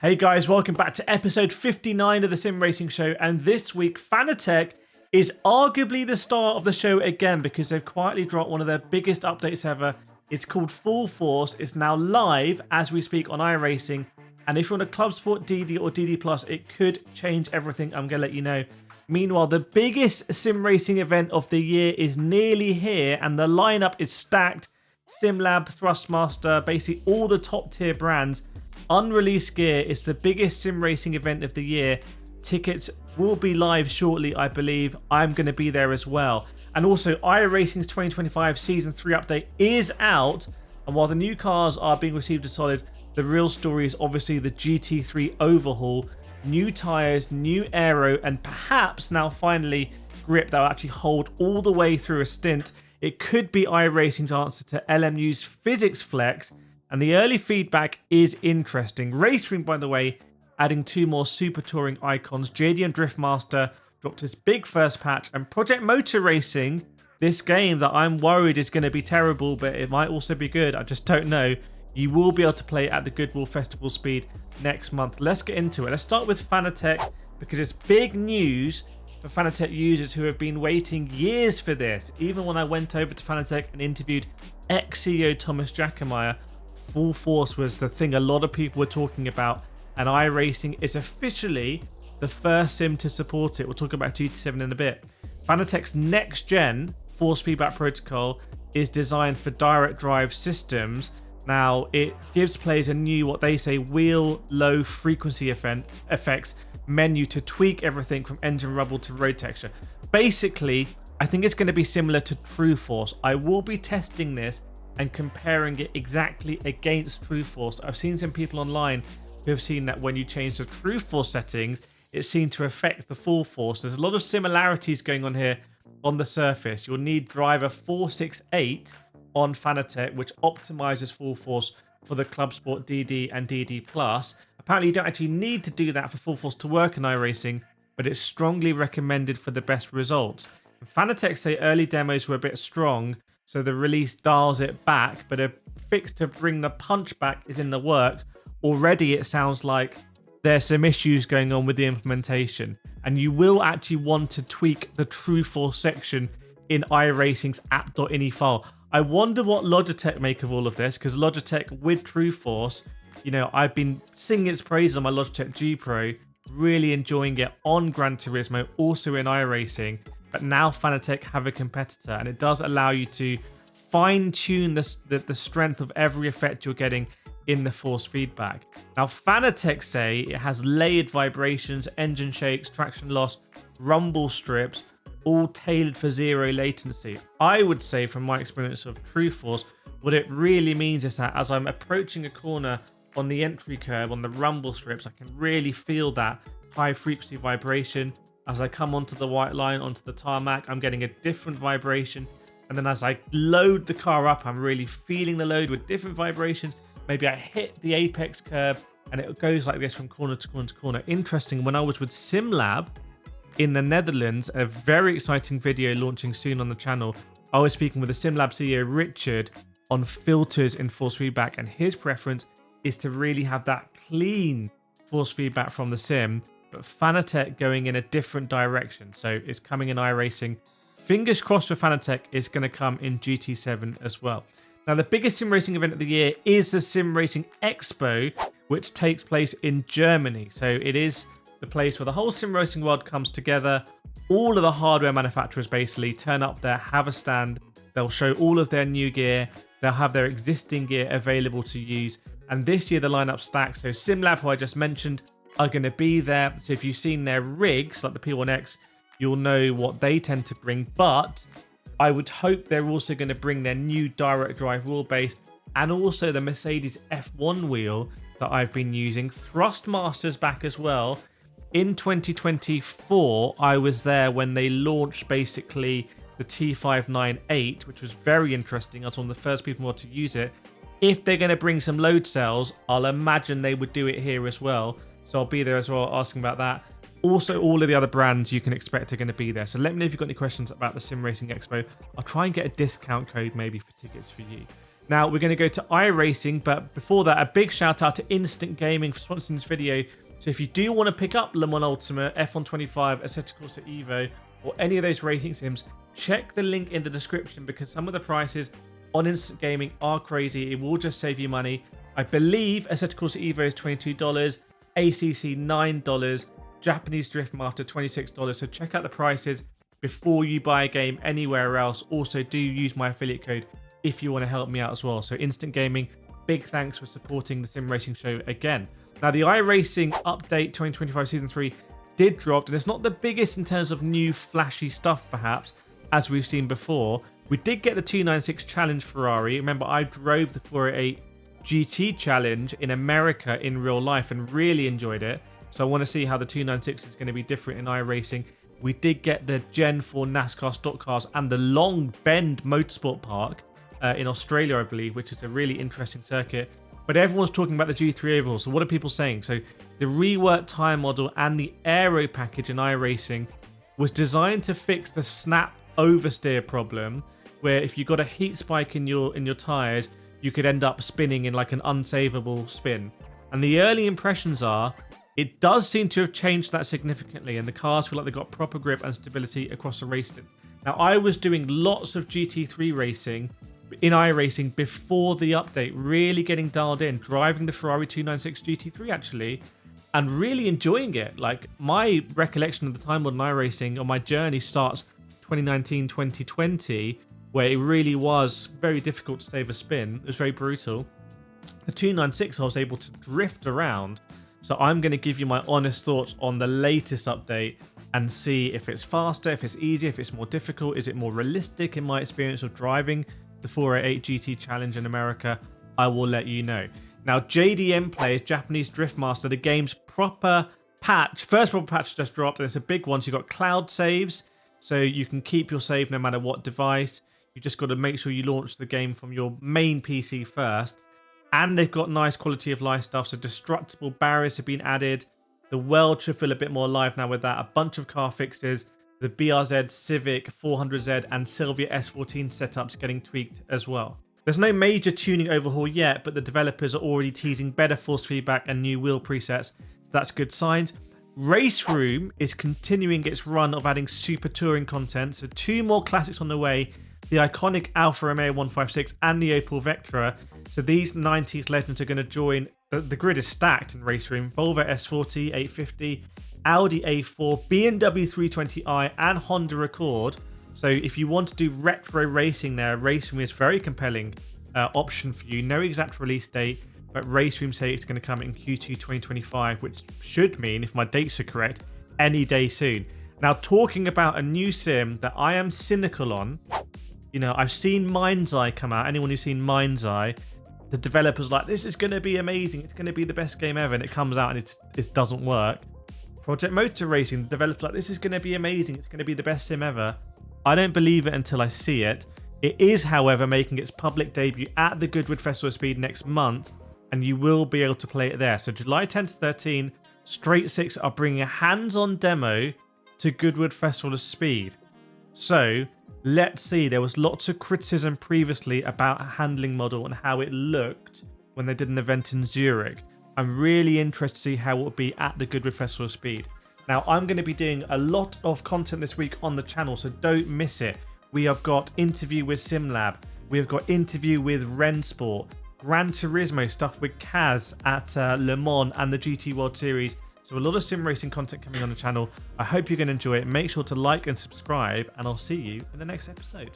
Hey guys, welcome back to episode 59 of the Sim Racing Show, and this week FANATEC is arguably the star of the show again because they've quietly dropped one of their biggest updates ever. It's called Full Force. It's now live as we speak on iRacing, and if you're on a Club Sport DD or DD+, it could change everything. I'm going to let you know. Meanwhile, the biggest sim racing event of the year is nearly here, and the lineup is stacked. SimLab, Thrustmaster, basically all the top tier brands. Unreleased gear is the biggest sim racing event of the year. Tickets will be live shortly, I believe. I'm going to be there as well. And also, iRacing's 2025 Season 3 update is out. And while the new cars are being received as solid, the real story is obviously the GT3 overhaul. New tyres, new aero, and perhaps now finally grip that will actually hold all the way through a stint. It could be iRacing's answer to LMU's Physics Flex. And the early feedback is interesting. Racing, by the way, adding 2 more Super Touring icons. JD and Driftmaster dropped his big first patch. And Project Motor Racing, this game that I'm worried is going to be terrible, but it might also be good. I just don't know. You will be able to play at the Goodwill Festival speed next month. Let's get into it. Let's start with FANATEC because it's big news for FANATEC users who have been waiting years for this. Even when I went over to FANATEC and interviewed ex-CEO Thomas Jackemeyer, Full Force was the thing a lot of people were talking about, and iRacing is officially the first sim to support it. We'll talk about GT7 in a bit. FANATEC's next gen force feedback protocol is designed for direct drive systems. Now, it gives players a new, what they say, wheel low frequency effects menu to tweak everything from engine rubble to road texture. Basically, I think it's going to be similar to True Force. I will be testing this and comparing it exactly against True Force. I've seen some people online who have seen that when you change the True Force settings, it seemed to affect the Full Force. There's a lot of similarities going on here on the surface. You'll need driver 468 on FANATEC, which optimizes Full Force for the Club Sport DD and DD+. Apparently, you don't actually need to do that for Full Force to work in iRacing, but it's strongly recommended for the best results. FANATEC say early demos were a bit strong, so the release dials it back, but a fix to bring the punch back is in the works. Already it sounds like there's some issues going on with the implementation, and you will actually want to tweak the True Force section in iRacing's app.ini file. I wonder what Logitech make of all of this, because Logitech with True Force, you know, I've been singing its praises on my Logitech G Pro, really enjoying it on Gran Turismo, also in iRacing. But now FANATEC have a competitor, and it does allow you to fine-tune the strength of every effect you're getting in the force feedback. Now, FANATEC say it has layered vibrations, engine shakes, traction loss, rumble strips, all tailored for zero latency. I would say, from my experience of True Force, what it really means is that as I'm approaching a corner on the entry curve, on the rumble strips, I can really feel that high-frequency vibration. As I come onto the white line, onto the tarmac, I'm getting a different vibration. And then as I load the car up, I'm really feeling the load with different vibrations. Maybe I hit the apex curve and it goes like this from corner to corner to corner. Interesting, when I was with SimLab in the Netherlands, a very exciting video launching soon on the channel, I was speaking with the SimLab CEO, Richard, on filters in force feedback. And his preference is to really have that clean force feedback from the sim. But FANATEC going in a different direction. So it's coming in iRacing. Fingers crossed for FANATEC is going to come in GT7 as well. Now, the biggest sim racing event of the year is the Sim Racing Expo, which takes place in Germany. So it is the place where the whole sim racing world comes together. All of the hardware manufacturers basically turn up there, have a stand. They'll show all of their new gear. They'll have their existing gear available to use. And this year, the lineup stacks. So SimLab, who I just mentioned, are going to be there. So if you've seen their rigs, like the P1X, you'll know what they tend to bring. But I would hope they're also going to bring their new direct drive wheelbase and also the Mercedes F1 wheel that I've been using. Thrustmaster's back as well. In 2024, I was there when they launched basically the T598, which was very interesting. I was one of the first people to use it. If they're going to bring some load cells, I'll imagine they would do it here as well. So I'll be there as well asking about that. Also, all of the other brands you can expect are going to be there. So let me know if you've got any questions about the Sim Racing Expo. I'll try and get a discount code maybe for tickets for you. Now we're going to go to iRacing, but before that, a big shout out to Instant Gaming for sponsoring this video. So if you do want to pick up Le Mans Ultimate, F1 25, Assetto Corsa Evo, or any of those racing sims, check the link in the description because some of the prices on Instant Gaming are crazy. It will just save you money. I believe Assetto Corsa Evo is $22, ACC $9, Japanese Drift Master $26. So check out the prices before you buy a game anywhere else. Also, do use my affiliate code if you want to help me out as well. So Instant Gaming, big thanks for supporting the Sim Racing Show again. Now the iRacing update 2025 Season 3 did drop, and it's not the biggest in terms of new flashy stuff perhaps, as we've seen before. We did get the 296 Challenge Ferrari. Remember, I drove the 488 GT Challenge in America in real life and really enjoyed it. So I want to see how the 296 is going to be different in iRacing. We did get the Gen 4 NASCAR stock cars and the Long Bend Motorsport Park in Australia, I believe, which is a really interesting circuit. But everyone's talking about the G3 overhaul. So what are people saying? So the reworked tyre model and the aero package in iRacing was designed to fix the snap oversteer problem, where if you got a heat spike in your tyres, you could end up spinning in like an unsavable spin. And the early impressions are it does seem to have changed that significantly, and the cars feel like they've got proper grip and stability across the race. Now, I was doing lots of GT3 racing in iRacing before the update, really getting dialed in, driving the Ferrari 296 GT3 actually, and really enjoying it. Like, my recollection of the time on iRacing on my journey starts 2019-2020, where it really was very difficult to save a spin. It was very brutal. The 296 I was able to drift around, so I'm going to give you my honest thoughts on the latest update and see if it's faster, if it's easier, if it's more difficult, is it more realistic in my experience of driving the 488 GT Challenge in America. I will let you know. Now, JDM Players, Japanese Drift Master, the game's proper patch, first proper patch just dropped, and it's a big one. So you've got cloud saves, so you can keep your save no matter what device. You just got to make sure you launch the game from your main PC first. And they've got nice quality of life stuff, so destructible barriers have been added. The world should feel a bit more alive now with that. A bunch of car fixes. The BRZ, Civic, 400Z and Sylvia S14 setups getting tweaked as well. There's no major tuning overhaul yet, but the developers are already teasing better force feedback and new wheel presets, so that's good signs. Race Room is continuing its run of adding super touring content, so 2 more classics on the way, the iconic Alfa Romeo 156 and the Opel Vectra. So these 90s legends are going to join. The grid is stacked in Race Room. Volvo S40, 850, Audi A4, BMW 320i and Honda Accord. So if you want to do retro racing there, Race Room is very compelling option for you. No exact release date, but Race Room say it's going to come in Q2 2025, which should mean, if my dates are correct, any day soon. Now, talking about a new sim that I am cynical on, you know, I've seen Mind's Eye come out. Anyone who's seen Mind's Eye, the developer's like, this is going to be amazing. It's going to be the best game ever. And it comes out and it doesn't work. Project Motor Racing, the developer's like, this is going to be amazing. It's going to be the best sim ever. I don't believe it until I see it. It is, however, making its public debut at the Goodwood Festival of Speed next month. And you will be able to play it there. So July 10 to 13, Straight Six are bringing a hands-on demo to Goodwood Festival of Speed. So let's see. There was lots of criticism previously about a handling model and how it looked when they did an event in Zurich. I'm really interested to see how it will be at the Goodwood Festival of Speed. Now, I'm going to be doing a lot of content this week on the channel, so don't miss it. We have got interview with SimLab. We have got interview with Rensport, Gran Turismo stuff with Kaz at Le Mans and the GT World Series. So a lot of sim racing content coming on the channel. I hope you're going to enjoy it. Make sure to like and subscribe, and I'll see you in the next episode.